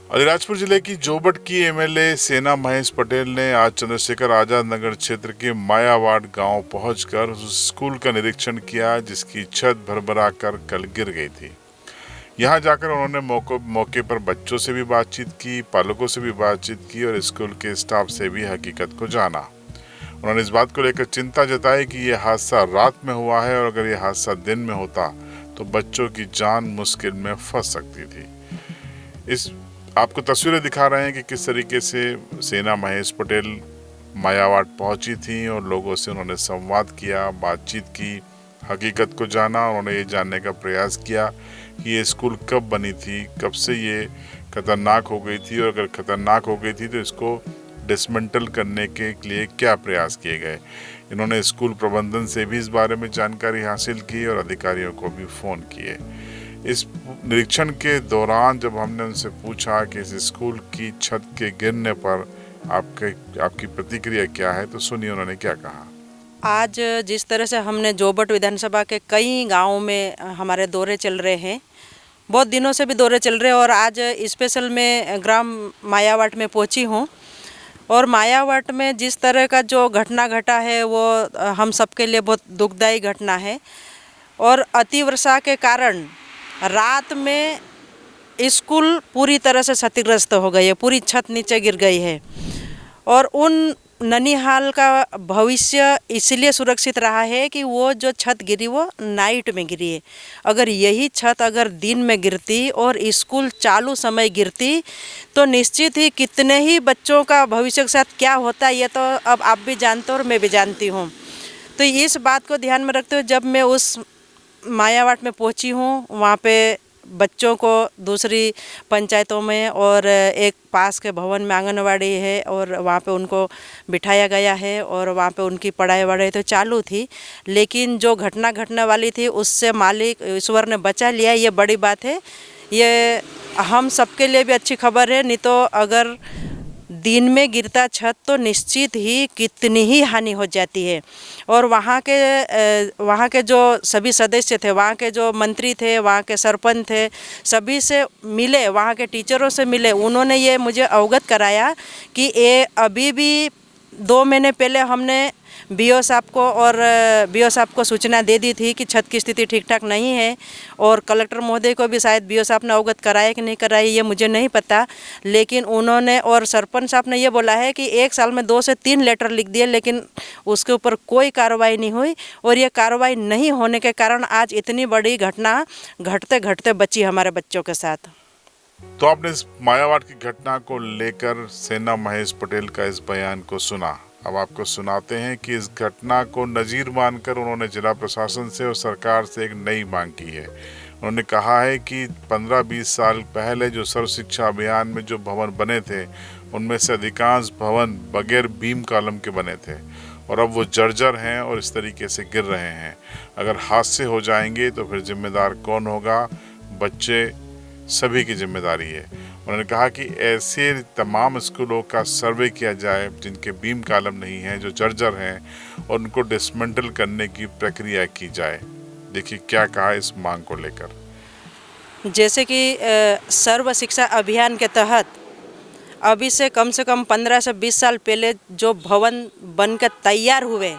अलीराजपुर जिले की जोबट की एमएलए सेना महेश पटेल ने आज चंद्रशेखर आजाद नगर क्षेत्र के मायावाड़ गांव पहुंचकर उस स्कूल का निरीक्षण किया जिसकी छत भरभरा कर कल गिर गई थी। यहां जाकर उन्होंने मौके पर बच्चों से भी बातचीत की, पालकों से भी बातचीत की और स्कूल के स्टाफ से भी हकीकत को जाना। उन्होंने इस बात को लेकर चिंता जताई कि यह हादसा रात में हुआ है और अगर यह हादसा दिन में होता तो बच्चों की जान मुश्किल में फंस सकती थी। इस आपको तस्वीरें दिखा रहे हैं कि किस तरीके से सेना महेश पटेल मायावाड़ पहुंची थी और लोगों से उन्होंने संवाद किया, बातचीत की, हकीकत को जाना। उन्होंने ये जानने का प्रयास किया कि ये स्कूल कब बनी थी, कब से ये खतरनाक हो गई थी और अगर खतरनाक हो गई थी तो इसको डिसमेंटल करने के लिए क्या प्रयास किए गए। इन्होंने स्कूल प्रबंधन से भी इस बारे में जानकारी हासिल की और अधिकारियों को भी फ़ोन किए। इस निरीक्षण के दौरान जब हमने उनसे पूछा कि इस स्कूल की छत के गिरने पर आपकी प्रतिक्रिया क्या है, तो सुनिए उन्होंने क्या कहा। आज जिस तरह से हमने जोबट विधानसभा के कई गांवों में हमारे दौरे चल रहे हैं, बहुत दिनों से भी दौरे चल रहे हैं और आज स्पेशल में ग्राम मायावाट में पहुंची हूं और मायावाट में जिस तरह का जो घटना घटा है वो हम सबके लिए बहुत दुखदायी घटना है और अतिवर्षा के कारण रात में स्कूल पूरी तरह से क्षतिग्रस्त हो गई है, पूरी छत नीचे गिर गई है और उन ननिहाल का भविष्य इसलिए सुरक्षित रहा है कि वो जो छत गिरी वो नाइट में गिरी है। अगर यही छत अगर दिन में गिरती और स्कूल चालू समय गिरती तो निश्चित ही कितने ही बच्चों का भविष्य के साथ क्या होता ये तो अब आप भी जानते हो और मैं भी जानती हूँ। तो इस बात को ध्यान में रखते हुए जब मैं उस मायावाट में पहुंची हूँ, वहाँ पे बच्चों को दूसरी पंचायतों में और एक पास के भवन में आंगनवाड़ी है और वहाँ पे उनको बिठाया गया है और वहाँ पे उनकी पढ़ाई वढ़ाई तो चालू थी, लेकिन जो घटना घटने वाली थी उससे मालिक ईश्वर ने बचा लिया। ये बड़ी बात है, ये हम सबके लिए भी अच्छी खबर है। नहीं तो अगर दिन में गिरता छत तो निश्चित ही कितनी ही हानि हो जाती है। और वहाँ के जो सभी सदस्य थे, वहाँ के जो मंत्री थे, वहाँ के सरपंच थे, सभी से मिले, वहाँ के टीचरों से मिले, उन्होंने ये मुझे अवगत कराया कि ये अभी भी 2 महीने पहले हमने बीओ साहब को सूचना दे दी थी कि छत की स्थिति ठीक ठाक नहीं है और कलेक्टर महोदय को भी शायद बीओ साहब ने अवगत कराया कि नहीं कराया ये मुझे नहीं पता, लेकिन उन्होंने और सरपंच साहब ने ये बोला है कि 1 साल में 2 से 3 लेटर लिख दिए लेकिन उसके ऊपर कोई कार्रवाई नहीं हुई और ये कार्रवाई नहीं होने के कारण आज इतनी बड़ी घटना घटते घटते बची हमारे बच्चों के साथ। तो आपने इस मायावाड़ की घटना को लेकर सेना महेश पटेल का इस बयान को सुना। अब आपको सुनाते हैं कि इस घटना को नज़ीर मानकर उन्होंने जिला प्रशासन से और सरकार से एक नई मांग की है। उन्होंने कहा है कि 15-20 साल पहले जो सर्व शिक्षा अभियान में जो भवन बने थे उनमें से अधिकांश भवन बगैर बीम कॉलम के बने थे और अब वो जर्जर हैं और इस तरीके से गिर रहे हैं। अगर हादसे हो जाएंगे तो फिर जिम्मेदार कौन होगा? बच्चे सभी की जिम्मेदारी है। उन्होंने कहा कि ऐसे तमाम स्कूलों का सर्वे किया जाए जिनके बीम कॉलम नहीं हैं, जो जर्जर हैं, और उनको डिसमेंटल करने की प्रक्रिया की जाए। देखिए क्या कहा इस मांग को लेकर। जैसे कि सर्व शिक्षा अभियान के तहत अभी से कम 15 से 20 साल पहले जो भवन बनकर तैयार हुए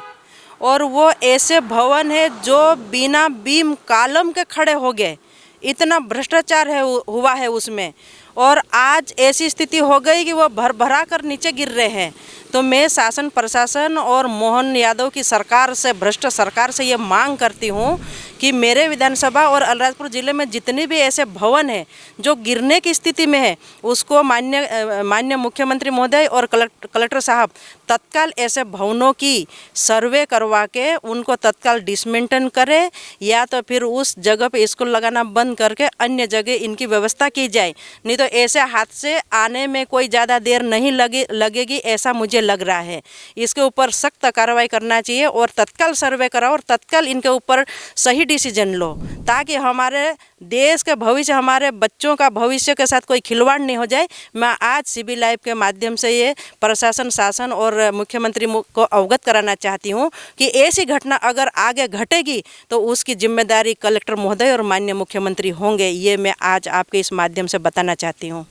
और वो ऐसे भवन है जो बिना बीम कॉलम के खड़े हो गए, इतना भ्रष्टाचार हुआ है उसमें और आज ऐसी स्थिति हो गई कि वो भरा कर नीचे गिर रहे हैं। तो मैं शासन प्रशासन और मोहन यादव की सरकार से, भ्रष्ट सरकार से ये मांग करती हूँ कि मेरे विधानसभा और अलीराजपुर ज़िले में जितने भी ऐसे भवन हैं जो गिरने की स्थिति में है उसको माननीय मुख्यमंत्री महोदय और कलेक्टर साहब तत्काल ऐसे भवनों की सर्वे करवा के उनको तत्काल डिसमेंटल करें या तो फिर उस जगह पे स्कूल लगाना बंद करके अन्य जगह इनकी व्यवस्था की जाए। नहीं तो ऐसे हादसे आने में कोई ज़्यादा देर नहीं लगेगी ऐसा मुझे लग रहा है। इसके ऊपर सख्त कार्रवाई करना चाहिए और तत्काल सर्वे कराओ और तत्काल इनके ऊपर सही डिसीजन लो ताकि हमारे देश के भविष्य, हमारे बच्चों का भविष्य के साथ कोई खिलवाड़ नहीं हो जाए। मैं आज सीबी लाइव के माध्यम से ये प्रशासन, शासन और मुख्यमंत्री को अवगत कराना चाहती हूँ कि ऐसी घटना अगर आगे घटेगी तो उसकी जिम्मेदारी कलेक्टर महोदय और माननीय मुख्यमंत्री होंगे। ये मैं आज आपके इस माध्यम से बताना चाहती हूँ।